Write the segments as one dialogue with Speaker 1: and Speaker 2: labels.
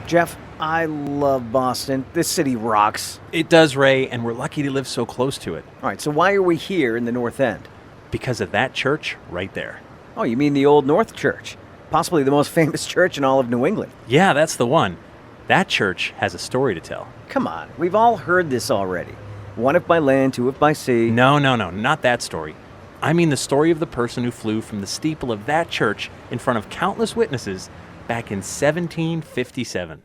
Speaker 1: Jeff, I love Boston. This city rocks.
Speaker 2: It does, Ray, and we're lucky to live so close to it.
Speaker 1: All right, so why are we here in the North End?
Speaker 2: Because of that church right there.
Speaker 1: Oh, you mean the Old North Church? Possibly the most famous church in all of New England.
Speaker 2: Yeah, that's the one. That church has a story to tell.
Speaker 1: Come on, we've all heard this already. One if by land, two if by sea.
Speaker 2: No, not that story. I mean the story of the person who flew from the steeple of that church in front of countless witnesses back in 1757.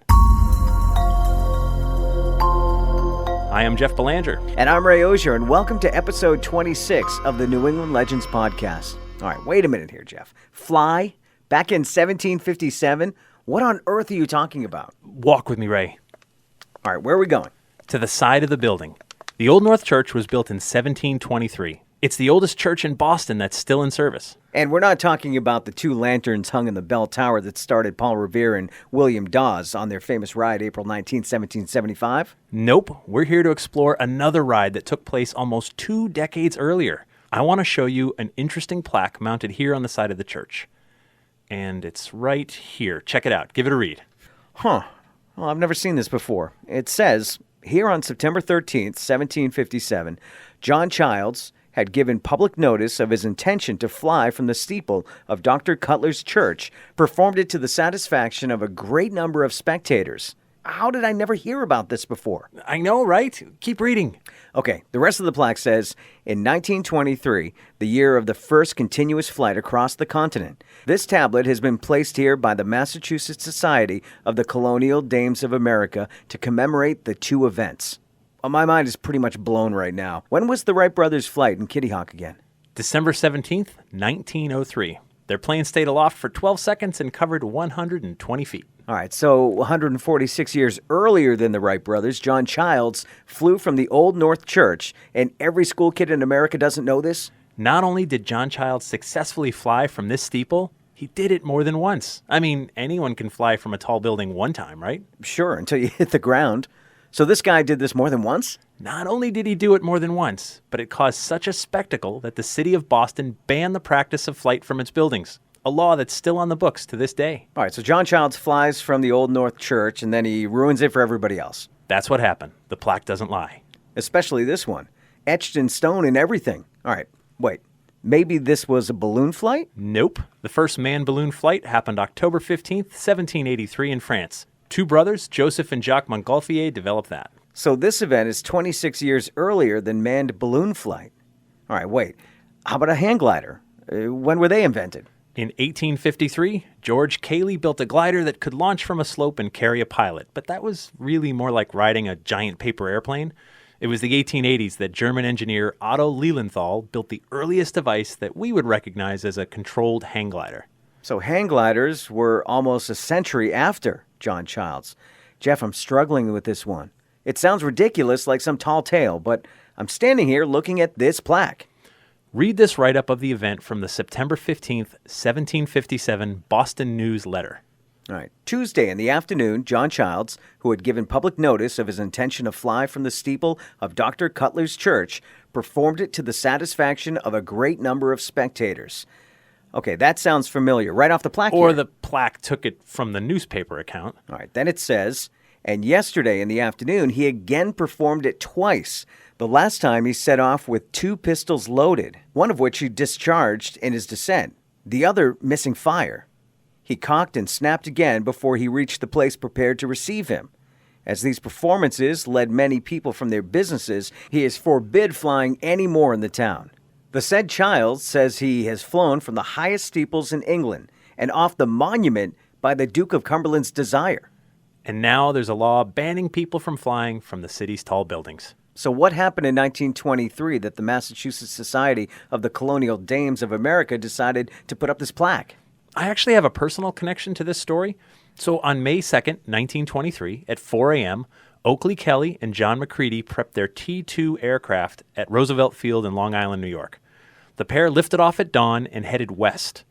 Speaker 2: I am Jeff Belanger.
Speaker 1: And I'm Ray Auger, and welcome to episode 26 of the New England Legends podcast. All right, wait a minute here, Jeff. Fly? Back in 1757? What on earth are you talking about?
Speaker 2: Walk with me, Ray.
Speaker 1: All right, where are we going?
Speaker 2: To the side of the building. The Old North Church was built in 1723. It's the oldest church in Boston that's still in service.
Speaker 1: And we're not talking about the two lanterns hung in the bell tower that started Paul Revere and William Dawes on their famous ride April 19, 1775?
Speaker 2: Nope. We're here to explore another ride that took place almost 2 decades earlier. I want to show you an interesting plaque mounted here on the side of the church. And it's right here. Check it out. Give it a read.
Speaker 1: Huh. Well, I've never seen this before. It says, here on September 13th, 1757, John Childs had given public notice of his intention to fly from the steeple of Dr. Cutler's church, performed it to the satisfaction of a great number of spectators. How did I never hear about this before?
Speaker 2: I know, right? Keep reading.
Speaker 1: Okay, the rest of the plaque says, in 1923, the year of the first continuous flight across the continent, this tablet has been placed here by the Massachusetts Society of the Colonial Dames of America to commemorate the two events. My mind is pretty much blown right now. When was the Wright brothers' flight in Kitty Hawk again?
Speaker 2: December 17th, 1903. Their plane stayed aloft for 12 seconds and covered 120 feet.
Speaker 1: All right, so 146 years earlier than the Wright brothers, John Childs flew from the Old North Church, and every school kid in America doesn't know this?
Speaker 2: Not only did John Childs successfully fly from this steeple, he did it more than once. I mean, anyone can fly from a tall building one time, right?
Speaker 1: Sure, until you hit the ground. So this guy did this more than once?
Speaker 2: Not only did he do it more than once, but it caused such a spectacle that the city of Boston banned the practice of flight from its buildings, a law that's still on the books to this day.
Speaker 1: All right, so John Childs flies from the Old North Church, and then he ruins it for everybody else.
Speaker 2: That's what happened. The plaque doesn't lie.
Speaker 1: Especially this one, etched in stone and everything. All right, wait, maybe this was a balloon flight?
Speaker 2: Nope. The first manned balloon flight happened October 15th, 1783 in France. 2 brothers, Joseph and Jacques Montgolfier, developed that.
Speaker 1: So this event is 26 years earlier than manned balloon flight. All right, wait. How about a hang glider? When were they invented?
Speaker 2: In 1853, George Cayley built a glider that could launch from a slope and carry a pilot, but that was really more like riding a giant paper airplane. It was the 1880s that German engineer Otto Lilienthal built the earliest device that we would recognize as a controlled hang glider.
Speaker 1: So hang gliders were almost a century after John Childs. Jeff, I'm struggling with this one. It sounds ridiculous, like some tall tale, but I'm standing here looking at this plaque.
Speaker 2: Read this write-up of the event from the September 15th, 1757 Boston News letter.
Speaker 1: All right. Tuesday in the afternoon, John Childs, who had given public notice of his intention to fly from the steeple of Dr. Cutler's church, performed it to the satisfaction of a great number of spectators. Okay, that sounds familiar. Right off the plaque
Speaker 2: Or
Speaker 1: here.
Speaker 2: the plaque took it from the newspaper account.
Speaker 1: All right, then it says, and yesterday in the afternoon, he again performed it twice. The last time he set off with 2 pistols loaded, one of which he discharged in his descent, the other missing fire. He cocked and snapped again before he reached the place prepared to receive him. As these performances led many people from their businesses, he is forbid flying any more in the town. The said Childs says he has flown from the highest steeples in England and off the monument by the Duke of Cumberland's desire.
Speaker 2: And now there's a law banning people from flying from the city's tall buildings.
Speaker 1: So what happened in 1923 that the Massachusetts Society of the Colonial Dames of America decided to put up this plaque?
Speaker 2: I actually have a personal connection to this story. So on May 2nd, 1923, at 4 a.m., Oakley Kelly and John McCready prepped their T-2 aircraft at Roosevelt Field in Long Island, New York. The pair lifted off at dawn and headed west.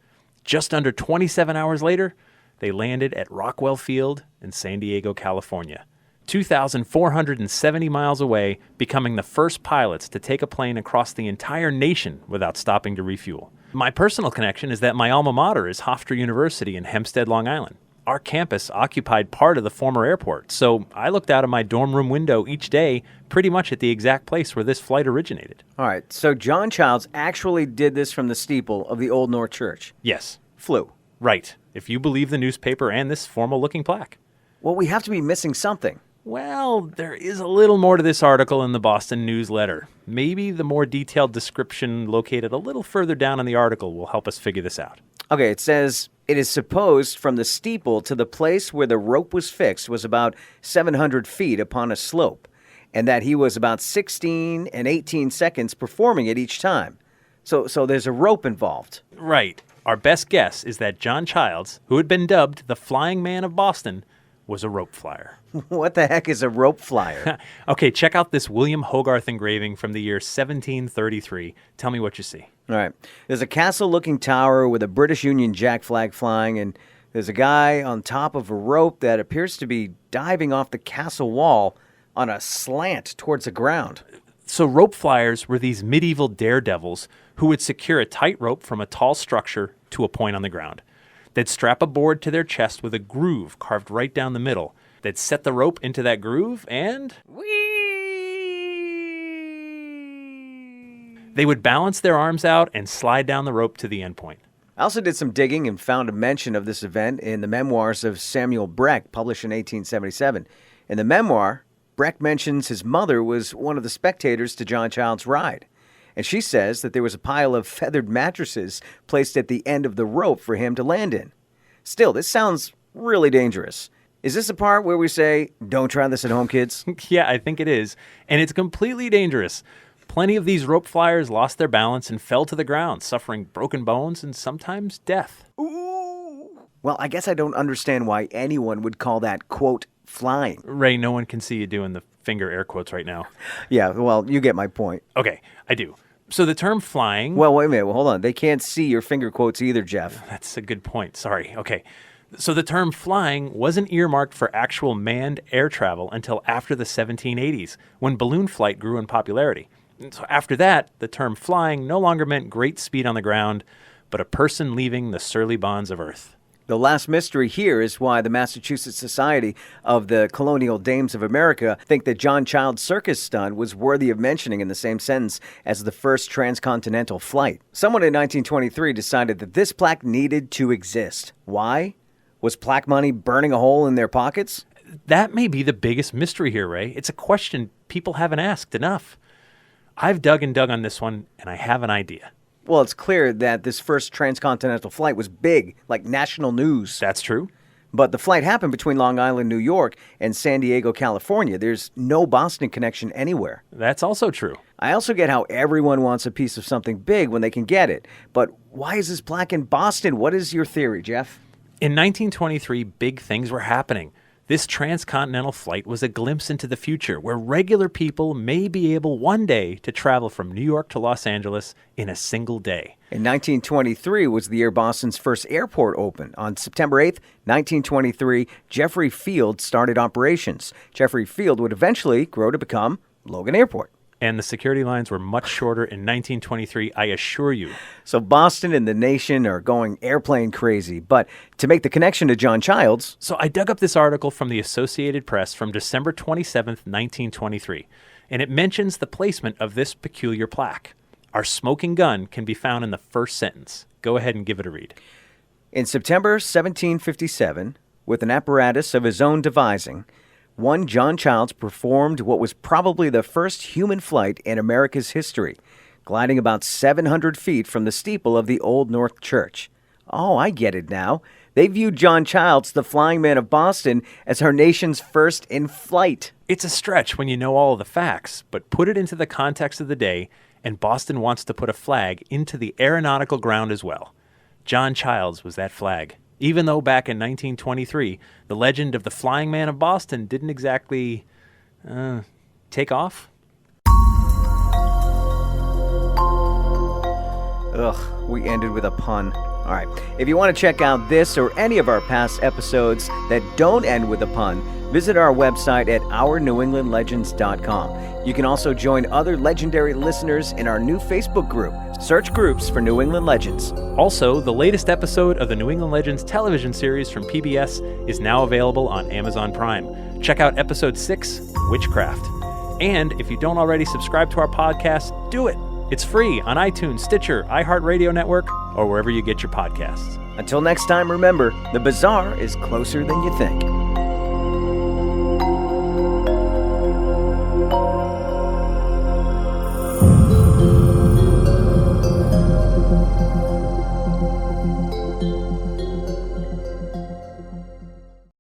Speaker 2: Just under 27 hours later, they landed at Rockwell Field in San Diego, California, 2,470 miles away, becoming the first pilots to take a plane across the entire nation without stopping to refuel. My personal connection is that my alma mater is Hofstra University in Hempstead, Long Island. Our campus occupied part of the former airport, so I looked out of my dorm room window each day pretty much at the exact place where this flight originated.
Speaker 1: All right, so John Childs actually did this from the steeple of the Old North Church.
Speaker 2: Yes.
Speaker 1: Flew.
Speaker 2: Right, if you believe the newspaper and this formal-looking plaque.
Speaker 1: Well, we have to be missing something.
Speaker 2: Well, there is a little more to this article in the Boston Newsletter. Maybe the more detailed description located a little further down in the article will help us figure this out.
Speaker 1: Okay, it says, it is supposed from the steeple to the place where the rope was fixed was about 700 feet upon a slope, and that he was about 16 and 18 seconds performing it each time. So there's a rope involved.
Speaker 2: Right. Our best guess is that John Childs, who had been dubbed the Flying Man of Boston, was a rope flyer.
Speaker 1: What the heck is a rope flyer?
Speaker 2: Okay, check out this William Hogarth engraving from the year 1733. Tell me what you see.
Speaker 1: All right. There's a castle-looking tower with a British Union Jack flag flying, and there's a guy on top of a rope that appears to be diving off the castle wall on a slant towards the ground.
Speaker 2: So rope flyers were these medieval daredevils who would secure a tight rope from a tall structure to a point on the ground. They'd strap a board to their chest with a groove carved right down the middle. They'd set the rope into that groove and... they would balance their arms out and slide down the rope to the end point.
Speaker 1: I also did some digging and found a mention of this event in the memoirs of Samuel Breck, published in 1877. In the memoir, Breck mentions his mother was one of the spectators to John Childs' ride. And she says that there was a pile of feathered mattresses placed at the end of the rope for him to land in. Still, this sounds really dangerous. Is this the part where we say, don't try this at home, kids?
Speaker 2: Yeah, I think it is. And it's completely dangerous. Plenty of these rope flyers lost their balance and fell to the ground, suffering broken bones and sometimes death.
Speaker 1: Ooh. Well, I guess I don't understand why anyone would call that, quote, flying.
Speaker 2: Ray, no one can see you doing the finger air quotes right now.
Speaker 1: Yeah, well, you get my point.
Speaker 2: Okay, I do. So the term flying...
Speaker 1: Well, wait a minute. Well, hold on. They can't see your finger quotes either, Jeff.
Speaker 2: That's a good point. Sorry. Okay. So the term flying wasn't earmarked for actual manned air travel until after the 1780s, when balloon flight grew in popularity. And so after that, the term flying no longer meant great speed on the ground, but a person leaving the surly bonds of Earth.
Speaker 1: The last mystery here is why the Massachusetts Society of the Colonial Dames of America think that John Childs' circus stunt was worthy of mentioning in the same sentence as the first transcontinental flight. Someone in 1923 decided that this plaque needed to exist. Why? Was plaque money burning a hole in their pockets?
Speaker 2: That may be the biggest mystery here, Ray. It's a question people haven't asked enough. I've dug and dug on this one, and I have an idea.
Speaker 1: Well, it's clear that this first transcontinental flight was big, like national news.
Speaker 2: That's true.
Speaker 1: But the flight happened between Long Island, New York, and San Diego, California. There's no Boston connection anywhere.
Speaker 2: That's also true.
Speaker 1: I also get how everyone wants a piece of something big when they can get it. But why is this plaque in Boston? What is your theory, Jeff?
Speaker 2: In 1923, big things were happening. This transcontinental flight was a glimpse into the future where regular people may be able one day to travel from New York to Los Angeles in a single day.
Speaker 1: In 1923 was the year Boston's first airport opened. On September 8th, 1923, Jeffrey Field started operations. Jeffrey Field would eventually grow to become Logan Airport.
Speaker 2: And the security lines were much shorter in 1923, I assure you.
Speaker 1: So Boston and the nation are going airplane crazy. But to make the connection to John Childs...
Speaker 2: So I dug up this article from the Associated Press from December 27th, 1923. And it mentions the placement of this peculiar plaque. Our smoking gun can be found in the first sentence. Go ahead and give it a read.
Speaker 1: In September 1757, with an apparatus of his own devising... one John Childs performed what was probably the first human flight in America's history, gliding about 700 feet from the steeple of the Old North Church. Oh, I get it now. They viewed John Childs, the Flying Man of Boston, as our nation's first in flight.
Speaker 2: It's a stretch when you know all of the facts, but put it into the context of the day, and Boston wants to put a flag into the aeronautical ground as well. John Childs was that flag. Even though back in 1923, the legend of the Flying Man of Boston didn't exactly take off.
Speaker 1: Ugh, we ended with a pun. All right, if you want to check out this or any of our past episodes that don't end with a pun, visit our website at ournewenglandlegends.com. You can also join other legendary listeners in our new Facebook group. Search groups for New England Legends.
Speaker 2: Also, the latest episode of the New England Legends television series from PBS is now available on Amazon Prime. Check out episode 6, Witchcraft. And if you don't already subscribe to our podcast, do it. It's free on iTunes, Stitcher, iHeartRadio Network, or wherever you get your podcasts.
Speaker 1: Until next time, remember, the bazaar is closer than you think.